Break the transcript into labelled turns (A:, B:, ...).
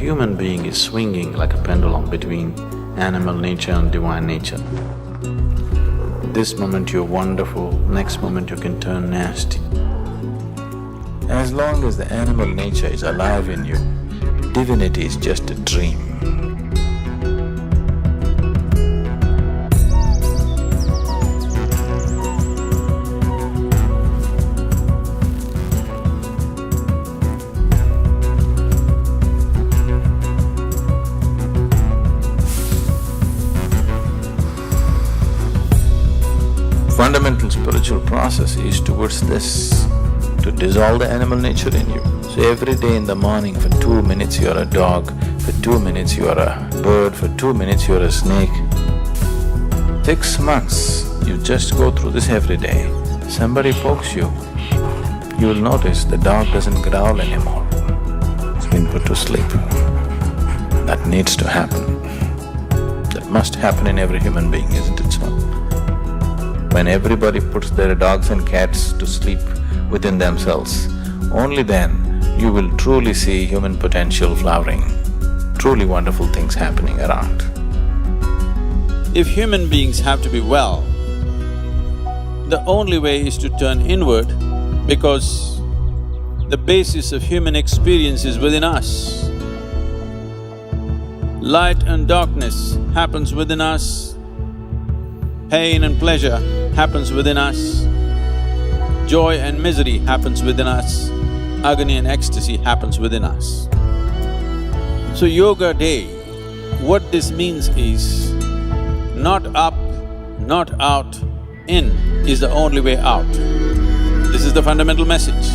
A: human being is swinging like a pendulum between animal nature and divine nature. This moment you're wonderful, next moment you can turn nasty. As long as the animal nature is alive in you, divinity is just a dream. Fundamental spiritual process is towards this, to dissolve the animal nature in you. So every day in the morning, for 2 minutes you're a dog, for 2 minutes you're a bird, for 2 minutes you're a snake. 6 months, you just go through this every day. Somebody pokes you, you will notice the dog doesn't growl anymore. It's been put to sleep. That needs to happen. That must happen in every human being, isn't it so? When everybody puts their dogs and cats to sleep within themselves, only then you will truly see human potential flowering, truly wonderful things happening around.
B: If human beings have to be well, the only way is to turn inward because the basis of human experience is within us. Light and darkness happens within us, pain and pleasure happens within us, joy and misery happens within us, agony and ecstasy happens within us. So yoga day, what this means is, not up, not out, in is the only way out. This is the fundamental message.